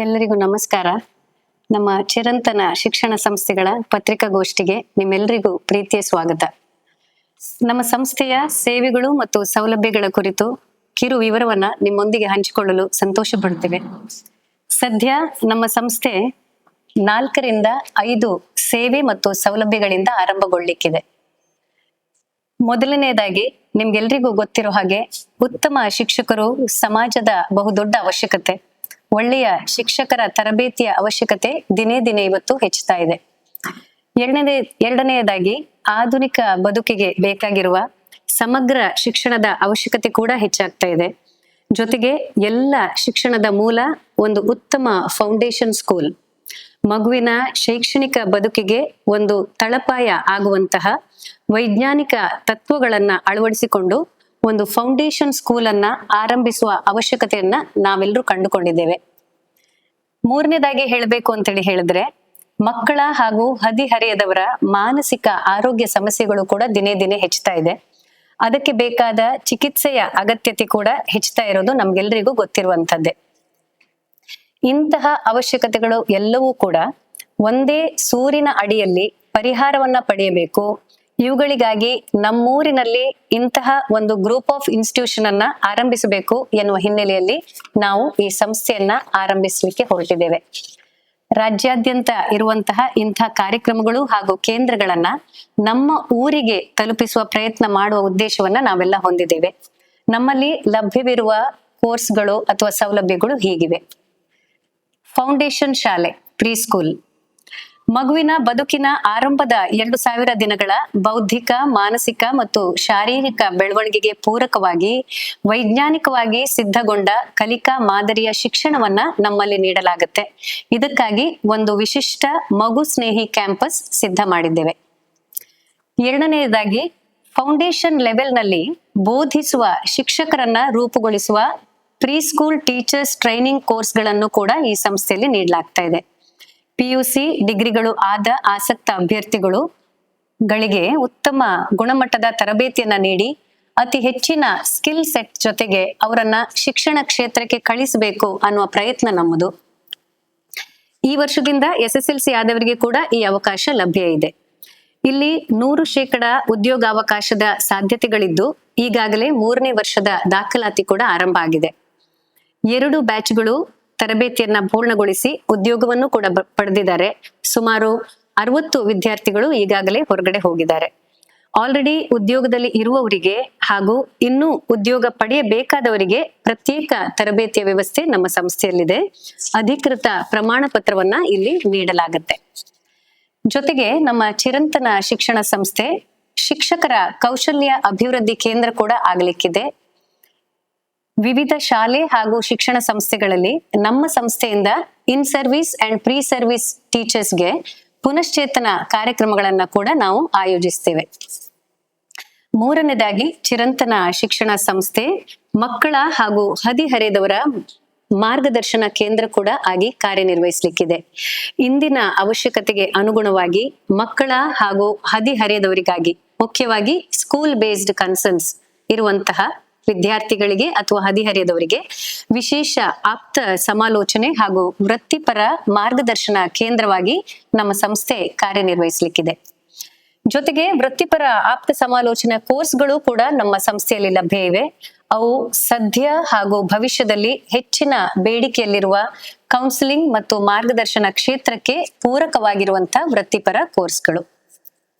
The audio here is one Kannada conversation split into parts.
ಎಲ್ಲರಿಗೂ ನಮಸ್ಕಾರ. ನಮ್ಮ ಚಿರಂತನ ಶಿಕ್ಷಣ ಸಂಸ್ಥೆಗಳ ಪತ್ರಿಕಾಗೋಷ್ಠಿಗೆ ನಿಮ್ಮೆಲ್ಲರಿಗೂ ಪ್ರೀತಿಯ ಸ್ವಾಗತ. ನಮ್ಮ ಸಂಸ್ಥೆಯ ಸೇವೆಗಳು ಮತ್ತು ಸೌಲಭ್ಯಗಳ ಕುರಿತು ಕಿರು ವಿವರವನ್ನ ನಿಮ್ಮೊಂದಿಗೆ ಹಂಚಿಕೊಳ್ಳಲು ಸಂತೋಷ ಪಡ್ತೇವೆ. ಸದ್ಯ ನಮ್ಮ ಸಂಸ್ಥೆ 4ರಿಂದ 5 ಸೇವೆ ಮತ್ತು ಸೌಲಭ್ಯಗಳಿಂದ ಆರಂಭಗೊಳ್ಳಿಕ್ಕಿದೆ. ಮೊದಲನೆಯದಾಗಿ ನಿಮ್ಗೆಲ್ರಿಗೂ ಗೊತ್ತಿರೋ ಹಾಗೆ ಉತ್ತಮ ಶಿಕ್ಷಕರು ಸಮಾಜದ ಬಹುದೊಡ್ಡ ಅವಶ್ಯಕತೆ. ಒಳ್ಳೆಯ ಶಿಕ್ಷಕರ ತರಬೇತಿಯ ಅವಶ್ಯಕತೆ ದಿನೇ ದಿನೇ ಇವತ್ತು ಹೆಚ್ಚುತ್ತಾ ಇದೆ. ಎರಡನೆಯದಾಗಿ ಆಧುನಿಕ ಬದುಕಿಗೆ ಬೇಕಾಗಿರುವ ಸಮಗ್ರ ಶಿಕ್ಷಣದ ಅವಶ್ಯಕತೆ ಕೂಡ ಹೆಚ್ಚಾಗ್ತಾ ಇದೆ. ಜೊತೆಗೆ ಎಲ್ಲ ಶಿಕ್ಷಣದ ಮೂಲ ಒಂದು ಉತ್ತಮ ಫೌಂಡೇಶನ್ ಸ್ಕೂಲ್. ಮಗುವಿನ ಶೈಕ್ಷಣಿಕ ಬದುಕಿಗೆ ಒಂದು ತಳಪಾಯ ಆಗುವಂತಹ ವೈಜ್ಞಾನಿಕ ತತ್ವಗಳನ್ನ ಅಳವಡಿಸಿಕೊಂಡು ಒಂದು ಫೌಂಡೇಶನ್ ಸ್ಕೂಲ್ ಅನ್ನ ಆರಂಭಿಸುವ ಅವಶ್ಯಕತೆಯನ್ನ ನಾವೆಲ್ಲರೂ ಕಂಡುಕೊಂಡಿದ್ದೇವೆ. ಮೂರನೇದಾಗಿ ಹೇಳಬೇಕು ಅಂತೇಳಿ ಹೇಳಿದ್ರೆ, ಮಕ್ಕಳ ಹಾಗೂ ಹದಿಹರೆಯದವರ ಮಾನಸಿಕ ಆರೋಗ್ಯ ಸಮಸ್ಯೆಗಳು ಕೂಡ ದಿನೇ ದಿನೇ ಹೆಚ್ಚುತ್ತಾ ಇದೆ. ಅದಕ್ಕೆ ಬೇಕಾದ ಚಿಕಿತ್ಸೆಯ ಅಗತ್ಯತೆ ಕೂಡ ಹೆಚ್ಚುತ್ತಾ ಇರೋದು ನಮ್ಗೆಲ್ರಿಗೂ ಗೊತ್ತಿರುವಂತದ್ದೇ. ಇಂತಹ ಅವಶ್ಯಕತೆಗಳು ಎಲ್ಲವೂ ಕೂಡ ಒಂದೇ ಸೂರಿನ ಅಡಿಯಲ್ಲಿ ಪರಿಹಾರವನ್ನ ಪಡೆಯಬೇಕು. ಇವುಗಳಿಗಾಗಿ ನಮ್ಮೂರಿನಲ್ಲಿ ಇಂತಹ ಒಂದು ಗ್ರೂಪ್ ಆಫ್ ಇನ್ಸ್ಟಿಟ್ಯೂಷನ್ ಅನ್ನ ಆರಂಭಿಸಬೇಕು ಎನ್ನುವ ಹಿನ್ನೆಲೆಯಲ್ಲಿ ನಾವು ಈ ಸಂಸ್ಥೆಯನ್ನ ಆರಂಭಿಸಲಿಕ್ಕೆ ಹೊರಟಿದ್ದೇವೆ. ರಾಜ್ಯಾದ್ಯಂತ ಇರುವಂತಹ ಇಂತಹ ಕಾರ್ಯಕ್ರಮಗಳು ಹಾಗೂ ಕೇಂದ್ರಗಳನ್ನ ನಮ್ಮ ಊರಿಗೆ ತಲುಪಿಸುವ ಪ್ರಯತ್ನ ಮಾಡುವ ಉದ್ದೇಶವನ್ನ ನಾವೆಲ್ಲ ಹೊಂದಿದ್ದೇವೆ. ನಮ್ಮಲ್ಲಿ ಲಭ್ಯವಿರುವ ಕೋರ್ಸ್ಗಳು ಅಥವಾ ಸೌಲಭ್ಯಗಳು ಹೀಗಿವೆ. ಫೌಂಡೇಶನ್ ಶಾಲೆ, ಪ್ರೀ ಸ್ಕೂಲ್. ಮಗುವಿನ ಬದುಕಿನ ಆರಂಭದ 2000 ದಿನಗಳ ಬೌದ್ಧಿಕ, ಮಾನಸಿಕ ಮತ್ತು ಶಾರೀರಿಕ ಬೆಳವಣಿಗೆಗೆ ಪೂರಕವಾಗಿ ವೈಜ್ಞಾನಿಕವಾಗಿ ಸಿದ್ಧಗೊಂಡ ಕಲಿಕಾ ಮಾದರಿಯ ಶಿಕ್ಷಣವನ್ನ ನಮ್ಮಲ್ಲಿ ನೀಡಲಾಗುತ್ತೆ. ಇದಕ್ಕಾಗಿ ಒಂದು ವಿಶಿಷ್ಟ ಮಗು ಸ್ನೇಹಿ ಕ್ಯಾಂಪಸ್ ಸಿದ್ಧ ಮಾಡಿದ್ದೇವೆ. ಎರಡನೆಯದಾಗಿ ಫೌಂಡೇಶನ್ ಲೆವೆಲ್ ನಲ್ಲಿ ಬೋಧಿಸುವ ಶಿಕ್ಷಕರನ್ನ ರೂಪುಗೊಳಿಸುವ pre school teachers training course ಗಳನ್ನು ಕೂಡ ಈ ಸಂಸ್ಥೆಯಲ್ಲಿ ನೀಡಲಾಗ್ತಾ ಇದೆ. PUC ಡಿಗ್ರಿಗಳು ಆದ ಆಸಕ್ತ ಅಭ್ಯರ್ಥಿಗಳಿಗೆ ಉತ್ತಮ ಗುಣಮಟ್ಟದ ತರಬೇತಿಯನ್ನ ನೀಡಿ ಅತಿ ಹೆಚ್ಚಿನ ಸ್ಕಿಲ್ ಸೆಟ್ ಜೊತೆಗೆ ಅವರನ್ನ ಶಿಕ್ಷಣ ಕ್ಷೇತ್ರಕ್ಕೆ ಕಳಿಸಬೇಕು ಅನ್ನುವ ಪ್ರಯತ್ನ ನಮ್ಮದು. ಈ ವರ್ಷದಿಂದ SSLC ಆದವರಿಗೆ ಕೂಡ ಈ ಅವಕಾಶ ಲಭ್ಯ ಇದೆ. ಇಲ್ಲಿ 100% ಉದ್ಯೋಗಾವಕಾಶದ ಸಾಧ್ಯತೆಗಳಿದ್ದು ಈಗಾಗಲೇ 3ನೇ ವರ್ಷದ ದಾಖಲಾತಿ ಕೂಡ ಆರಂಭ ಆಗಿದೆ. 2 ಬ್ಯಾಚ್ಗಳು ತರಬೇತಿಯನ್ನ ಪೂರ್ಣಗೊಳಿಸಿ ಉದ್ಯೋಗವನ್ನು ಕೂಡ ಪಡೆದಿದ್ದಾರೆ. ಸುಮಾರು 60 ವಿದ್ಯಾರ್ಥಿಗಳು ಈಗಾಗಲೇ ಹೊರಗಡೆ ಹೋಗಿದ್ದಾರೆ. ಆಲ್ರೆಡಿ ಉದ್ಯೋಗದಲ್ಲಿ ಇರುವವರಿಗೆ ಹಾಗೂ ಇನ್ನೂ ಉದ್ಯೋಗ ಪಡೆಯಬೇಕಾದವರಿಗೆ ಪ್ರತ್ಯೇಕ ತರಬೇತಿಯ ವ್ಯವಸ್ಥೆ ನಮ್ಮ ಸಂಸ್ಥೆಯಲ್ಲಿದೆ. ಅಧಿಕೃತ ಪ್ರಮಾಣ ಪತ್ರವನ್ನ ಇಲ್ಲಿ ನೀಡಲಾಗುತ್ತೆ. ಜೊತೆಗೆ ನಮ್ಮ ಚಿರಂತನ ಶಿಕ್ಷಣ ಸಂಸ್ಥೆ ಶಿಕ್ಷಕರ ಕೌಶಲ್ಯ ಅಭಿವೃದ್ಧಿ ಕೇಂದ್ರ ಕೂಡ ಆಗಲಿಕ್ಕಿದೆ. ವಿವಿಧ ಶಾಲೆ ಹಾಗೂ ಶಿಕ್ಷಣ ಸಂಸ್ಥೆಗಳಲ್ಲಿ ನಮ್ಮ ಸಂಸ್ಥೆಯಿಂದ in service and pre service ಟೀಚರ್ಸ್ಗೆ ಪುನಶ್ಚೇತನ ಕಾರ್ಯಕ್ರಮಗಳನ್ನ ಕೂಡ ನಾವು ಆಯೋಜಿಸ್ತೇವೆ. ಮೂರನೇದಾಗಿ ಚಿರಂತನ ಶಿಕ್ಷಣ ಸಂಸ್ಥೆ ಮಕ್ಕಳ ಹಾಗೂ ಹದಿಹರೆಯದವರ ಮಾರ್ಗದರ್ಶನ ಕೇಂದ್ರ ಕೂಡ ಆಗಿ ಕಾರ್ಯನಿರ್ವಹಿಸಲಿಕ್ಕಿದೆ. ಇಂದಿನ ಅವಶ್ಯಕತೆಗೆ ಅನುಗುಣವಾಗಿ ಮಕ್ಕಳ ಹಾಗೂ ಹದಿಹರೆಯದವರಿಗಾಗಿ ಮುಖ್ಯವಾಗಿ ಸ್ಕೂಲ್ ಬೇಸ್ಡ್ ಕನ್ಸರ್ನ್ಸ್ ಇರುವಂತಹ ವಿದ್ಯಾರ್ಥಿಗಳಿಗೆ ಅಥವಾ ಹದಿಹರೆಯದವರಿಗೆ ವಿಶೇಷ ಆಪ್ತ ಸಮಾಲೋಚನೆ ಹಾಗೂ ವೃತ್ತಿಪರ ಮಾರ್ಗದರ್ಶನ ಕೇಂದ್ರವಾಗಿ ನಮ್ಮ ಸಂಸ್ಥೆ ಕಾರ್ಯನಿರ್ವಹಿಸಲಿಕ್ಕಿದೆ. ಜೊತೆಗೆ ವೃತ್ತಿಪರ ಆಪ್ತ ಸಮಾಲೋಚನಾ ಕೋರ್ಸ್ಗಳು ಕೂಡ ನಮ್ಮ ಸಂಸ್ಥೆಯಲ್ಲಿ ಲಭ್ಯ ಇವೆ. ಅವು ಸದ್ಯ ಹಾಗೂ ಭವಿಷ್ಯದಲ್ಲಿ ಹೆಚ್ಚಿನ ಬೇಡಿಕೆಯಲ್ಲಿರುವ ಕೌನ್ಸಿಲಿಂಗ್ ಮತ್ತು ಮಾರ್ಗದರ್ಶನ ಕ್ಷೇತ್ರಕ್ಕೆ ಪೂರಕವಾಗಿರುವಂತಹ ವೃತ್ತಿಪರ ಕೋರ್ಸ್ಗಳು.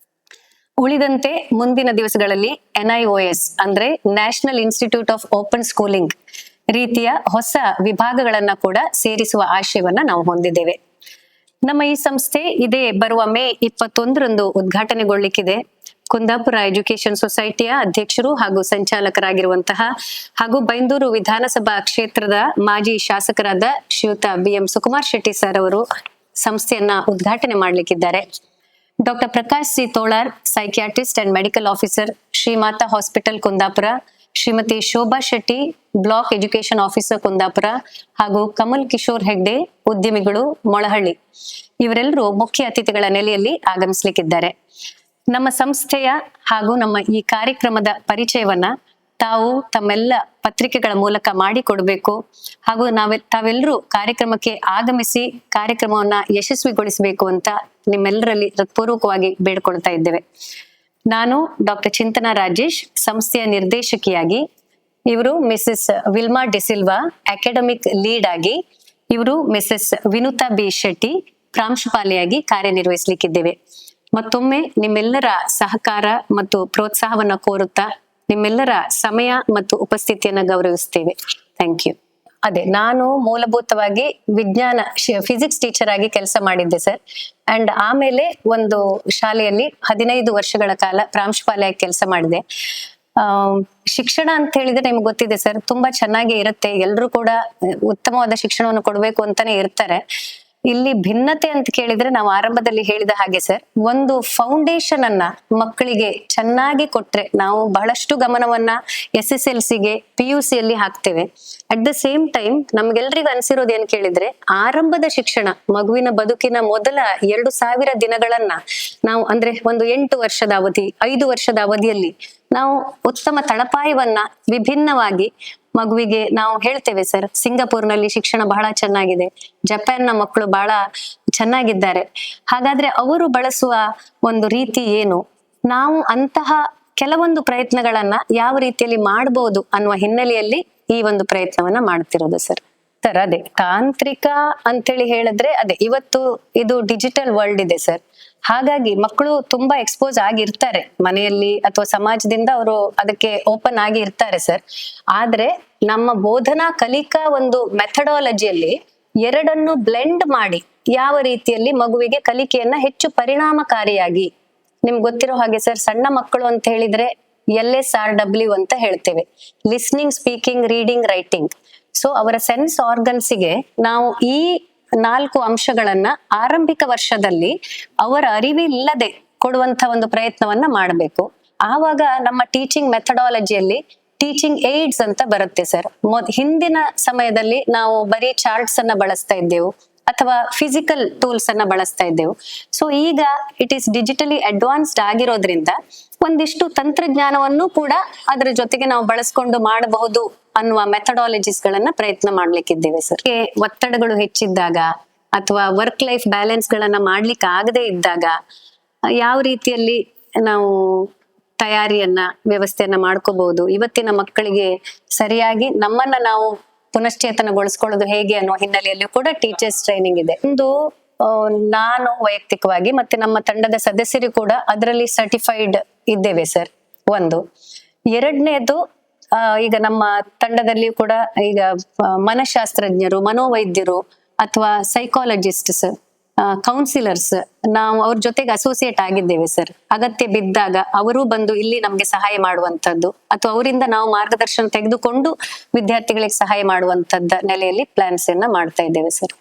ಉಳಿದಂತೆ ಮುಂದಿನ ದಿವಸಗಳಲ್ಲಿ NIOS ಅಂದ್ರೆ national institute of open schooling ರೀತಿಯ ಹೊಸ ವಿಭಾಗಗಳನ್ನ ಕೂಡ ಸೇರಿಸುವ ಆಶಯವನ್ನ ನಾವು ಹೊಂದಿದ್ದೇವೆ. ನಮ್ಮ ಈ ಸಂಸ್ಥೆ ಇದೇ ಬರುವ ಮೇ 21ರಂದು ಉದ್ಘಾಟನೆಗೊಳ್ಳಿಕ್ಕಿದೆ. ಕುಂದಾಪುರ ಎಜುಕೇಶನ್ ಸೊಸೈಟಿಯ ಅಧ್ಯಕ್ಷರು ಹಾಗೂ ಸಂಚಾಲಕರಾಗಿರುವಂತಹ ಹಾಗೂ ಬೈಂದೂರು ವಿಧಾನಸಭಾ ಕ್ಷೇತ್ರದ ಮಾಜಿ ಶಾಸಕರಾದ ಶ್ರೀಯುತ BM ಸುಕುಮಾರ್ ಶೆಟ್ಟಿ ಸರ್ ಅವರು ಸಂಸ್ಥೆಯನ್ನ ಉದ್ಘಾಟನೆ ಮಾಡ್ಲಿಕ್ಕಿದ್ದಾರೆ. Doctor Prakash C Tholar, psychiatrist and medical officer, Shrimata hospital Kundapura, Shrimati Shobha Shetty, block education officer Kundapura ಹಾಗೂ ಕಮಲ್ ಕಿಶೋರ್ ಹೆಗ್ಡೆ, ಉದ್ಯಮಿಗಳು, ಮೊಳಹಳ್ಳಿ, ಇವರೆಲ್ಲರೂ ಮುಖ್ಯ ಅತಿಥಿಗಳ ನೆಲೆಯಲ್ಲಿ ಆಗಮಿಸಲಿಕ್ಕಿದ್ದಾರೆ. ನಮ್ಮ ಸಂಸ್ಥೆಯ ಹಾಗೂ ನಮ್ಮ ಈ ಕಾರ್ಯಕ್ರಮದ ಪರಿಚಯವನ್ನ ತಾವು ತಮ್ಮೆಲ್ಲ ಪತ್ರಿಕೆಗಳ ಮೂಲಕ ಮಾಡಿಕೊಡ್ಬೇಕು ಹಾಗೂ ತಾವೆಲ್ಲರೂ ಕಾರ್ಯಕ್ರಮಕ್ಕೆ ಆಗಮಿಸಿ ಕಾರ್ಯಕ್ರಮವನ್ನ ಯಶಸ್ವಿಗೊಳಿಸಬೇಕು ಅಂತ ನಿಮ್ಮೆಲ್ಲರಲ್ಲಿ ಹೃತ್ಪೂರ್ವಕವಾಗಿ ಬೇಡ್ಕೊಳ್ತಾ ಇದ್ದೇವೆ. ನಾನು ಡಾಕ್ಟರ್ ಚಿಂತನಾ ರಾಜೇಶ್, ಸಂಸ್ಥೆಯ ನಿರ್ದೇಶಕಿಯಾಗಿ, ಇವರು Mrs Wilma D'Silva academic lead ಆಗಿ, ಇವರು ಮಿಸಸ್ ವಿನುತಾ ಬಿ ಶೆಟ್ಟಿ ಪ್ರಾಂಶುಪಾಲಿಯಾಗಿ ಕಾರ್ಯನಿರ್ವಹಿಸಲಿಕ್ಕಿದ್ದೇವೆ. ಮತ್ತೊಮ್ಮೆ ನಿಮ್ಮೆಲ್ಲರ ಸಹಕಾರ ಮತ್ತು ಪ್ರೋತ್ಸಾಹವನ್ನ ಕೋರುತ್ತಾ ನಿಮ್ಮೆಲ್ಲರ ಸಮಯ ಮತ್ತು ಉಪಸ್ಥಿತಿಯನ್ನ ಗೌರವಿಸ್ತೇವೆ. Thank you. ಅದೇ, ನಾನು ಮೂಲಭೂತವಾಗಿ ವಿಜ್ಞಾನ ಫಿಸಿಕ್ಸ್ ಟೀಚರ್ ಆಗಿ ಕೆಲಸ ಮಾಡಿದ್ದೆ ಸರ್. ಅಂಡ್ ಆಮೇಲೆ ಒಂದು ಶಾಲೆಯಲ್ಲಿ 15 ವರ್ಷಗಳ ಕಾಲ ಪ್ರಾಂಶುಪಾಲಿಯಾಗಿ ಕೆಲಸ ಮಾಡಿದೆ. ಶಿಕ್ಷಣ ಅಂತ ಹೇಳಿದ್ರೆ ನಿಮ್ಗೆ ಗೊತ್ತಿದೆ ಸರ್, ತುಂಬಾ ಚೆನ್ನಾಗಿ ಇರುತ್ತೆ. ಎಲ್ರು ಕೂಡ ಉತ್ತಮವಾದ ಶಿಕ್ಷಣವನ್ನು ಕೊಡ್ಬೇಕು ಅಂತಾನೆ ಇರ್ತಾರೆ. ಇಲ್ಲಿ ಭಿನ್ನತೆ ಅಂತ ಕೇಳಿದ್ರೆ ನಾವು ಆರಂಭದಲ್ಲಿ ಹೇಳಿದ ಹಾಗೆ ಸರ್, ಒಂದು ಫೌಂಡೇಶನ್ ಅನ್ನ ಮಕ್ಕಳಿಗೆ ಚೆನ್ನಾಗಿ ಕೊಟ್ರೆ, ನಾವು ಬಹಳಷ್ಟು ಗಮನವನ್ನ SSLCಗೆ PUC ಯಲ್ಲಿ ಹಾಕ್ತೇವೆ. ಅಟ್ ದ ಸೇಮ್ ಟೈಮ್ ನಮ್ಗೆಲ್ರಿಗೂ ಅನ್ಸಿರೋದು ಏನ್ ಕೇಳಿದ್ರೆ, ಆರಂಭದ ಶಿಕ್ಷಣ, ಮಗುವಿನ ಬದುಕಿನ ಮೊದಲ 2000 ದಿನಗಳನ್ನ ನಾವು ಅಂದ್ರೆ ಒಂದು 8 ವರ್ಷದ ಅವಧಿ, 5 ವರ್ಷದ ಅವಧಿಯಲ್ಲಿ ನಾವು ಉತ್ತಮ ತಳಪಾಯವನ್ನ ವಿಭಿನ್ನವಾಗಿ ಮಗುವಿಗೆ ನಾವು ಹೇಳ್ತೇವೆ ಸರ್. ಸಿಂಗಾಪುರ್ನಲ್ಲಿ ಶಿಕ್ಷಣ ಬಹಳ ಚೆನ್ನಾಗಿದೆ, ಜಪಾನ್ನ ಮಕ್ಕಳು ಬಹಳ ಚೆನ್ನಾಗಿದ್ದಾರೆ. ಹಾಗಾದ್ರೆ ಅವರು ಬಳಸುವ ಒಂದು ರೀತಿ ಏನು, ನಾವು ಅಂತಹ ಕೆಲವೊಂದು ಪ್ರಯತ್ನಗಳನ್ನ ಯಾವ ರೀತಿಯಲ್ಲಿ ಮಾಡಬಹುದು ಅನ್ನುವ ಹಿನ್ನೆಲೆಯಲ್ಲಿ ಈ ಒಂದು ಪ್ರಯತ್ನವನ್ನ ಮಾಡ್ತಿರೋದು ಸರ್. ಅದೇ ತಾಂತ್ರಿಕ ಅಂತೇಳಿ ಹೇಳಿದ್ರೆ, ಅದೇ ಇವತ್ತು ಇದು ಡಿಜಿಟಲ್ ವರ್ಲ್ಡ್ ಇದೆ ಸರ್. ಹಾಗಾಗಿ ಮಕ್ಕಳು ತುಂಬಾ ಎಕ್ಸ್ಪೋಸ್ ಆಗಿರ್ತಾರೆ ಮನೆಯಲ್ಲಿ ಅಥವಾ ಸಮಾಜದಿಂದ, ಅವರು ಅದಕ್ಕೆ ಓಪನ್ ಆಗಿ ಇರ್ತಾರೆ ಸರ್. ಆದ್ರೆ ನಮ್ಮ ಬೋಧನಾ ಕಲಿಕಾ ಒಂದು ಮೆಥಡಾಲಜಿಯಲ್ಲಿ ಎರಡನ್ನು ಬ್ಲೆಂಡ್ ಮಾಡಿ ಯಾವ ರೀತಿಯಲ್ಲಿ ಮಗುವಿಗೆ ಕಲಿಕೆಯನ್ನ ಹೆಚ್ಚು ಪರಿಣಾಮಕಾರಿಯಾಗಿ, ನಿಮ್ಗೆ ಗೊತ್ತಿರೋ ಹಾಗೆ ಸರ್, ಸಣ್ಣ ಮಕ್ಕಳು ಅಂತ ಹೇಳಿದ್ರೆ LSRW ಅಂತ ಹೇಳ್ತೇವೆ, listening, speaking, reading, writing. So ಅವರ ಸೆನ್ಸ್ ಆರ್ಗನ್ಸಿಗೆ ನಾವು ಈ 4 ಅಂಶಗಳನ್ನ ಆರಂಭಿಕ ವರ್ಷದಲ್ಲಿ ಅವರ ಅರಿವಿಲ್ಲದೆ ಕೊಡುವಂತ ಒಂದು ಪ್ರಯತ್ನವನ್ನ ಮಾಡಬೇಕು. ಆವಾಗ ನಮ್ಮ ಟೀಚಿಂಗ್ ಮೆಥಡಾಲಜಿಯಲ್ಲಿ ಟೀಚಿಂಗ್ ಏಡ್ಸ್ ಅಂತ ಬರುತ್ತೆ ಸರ್. ಹಿಂದಿನ ಸಮಯದಲ್ಲಿ ನಾವು ಬರೀ ಚಾರ್ಟ್ಸ್ ಅನ್ನ ಬಳಸ್ತಾ ಇದ್ದೆವು ಅಥವಾ ಫಿಸಿಕಲ್ ಟೂಲ್ಸ್ ಅನ್ನ ಬಳಸ್ತಾ ಇದ್ದೆವು. ಸೊ ಈಗ ಇಟ್ ಈಸ್ ಡಿಜಿಟಲಿ ಅಡ್ವಾನ್ಸ್ಡ್ ಆಗಿರೋದ್ರಿಂದ ಒಂದಿಷ್ಟು ತಂತ್ರಜ್ಞಾನವನ್ನು ಕೂಡ ಅದರ ಜೊತೆಗೆ ನಾವು ಬಳಸ್ಕೊಂಡು ಮಾಡಬಹುದು ಅನ್ನುವ ಮೆಥಡಾಲಜೀಸ್ ಗಳನ್ನ ಪ್ರಯತ್ನ ಮಾಡ್ಲಿಕ್ಕಿದ್ದೇವೆ ಸರ್. ಒತ್ತಡಗಳು ಹೆಚ್ಚಿದ್ದಾಗ ಅಥವಾ ವರ್ಕ್ ಲೈಫ್ ಬ್ಯಾಲೆನ್ಸ್ ಗಳನ್ನ ಮಾಡ್ಲಿಕ್ಕೆ ಆಗದೆ ಇದ್ದಾಗ ಯಾವ ರೀತಿಯಲ್ಲಿ ನಾವು ತಯಾರಿಯನ್ನ ವ್ಯವಸ್ಥೆಯನ್ನ ಮಾಡ್ಕೋಬಹುದು, ಇವತ್ತಿನ ಮಕ್ಕಳಿಗೆ ಸರಿಯಾಗಿ ನಮ್ಮನ್ನ ನಾವು ಪುನಶ್ಚೇತನಗೊಳಿಸ್ಕೊಳ್ಳೋದು ಹೇಗೆ ಅನ್ನುವ ಹಿನ್ನೆಲೆಯಲ್ಲಿ ಕೂಡ ಟೀಚರ್ಸ್ ಟ್ರೈನಿಂಗ್ ಇದೆ. ಒಂದು ನಾನು ವೈಯಕ್ತಿಕವಾಗಿ ಮತ್ತೆ ನಮ್ಮ ತಂಡದ ಸದಸ್ಯರು ಕೂಡ ಅದರಲ್ಲಿ ಸರ್ಟಿಫೈಡ್ ಇದ್ದೇವೆ ಸರ್. ಒಂದು, ಎರಡನೇದು, ಈಗ ನಮ್ಮ ತಂಡದಲ್ಲಿ ಕೂಡ ಈಗ ಮನಃಶಾಸ್ತ್ರಜ್ಞರು, ಮನೋವೈದ್ಯರು ಅಥವಾ ಸೈಕಾಲಜಿಸ್ಟ್ಸ್, ಕೌನ್ಸಿಲರ್ಸ್, ನಾವು ಅವ್ರ ಜೊತೆಗೆ ಅಸೋಸಿಯೇಟ್ ಆಗಿದ್ದೇವೆ ಸರ್. ಅಗತ್ಯ ಬಿದ್ದಾಗ ಅವರು ಬಂದು ಇಲ್ಲಿ ನಮ್ಗೆ ಸಹಾಯ ಮಾಡುವಂತದ್ದು ಅಥವಾ ಅವರಿಂದ ನಾವು ಮಾರ್ಗದರ್ಶನ ತೆಗೆದುಕೊಂಡು ವಿದ್ಯಾರ್ಥಿಗಳಿಗೆ ಸಹಾಯ ಮಾಡುವಂತದ್ದ ನೆಲೆಯಲ್ಲಿ ಪ್ಲಾನ್ಸ್ ಅನ್ನ ಮಾಡ್ತಾ ಇದ್ದೇವೆ ಸರ್.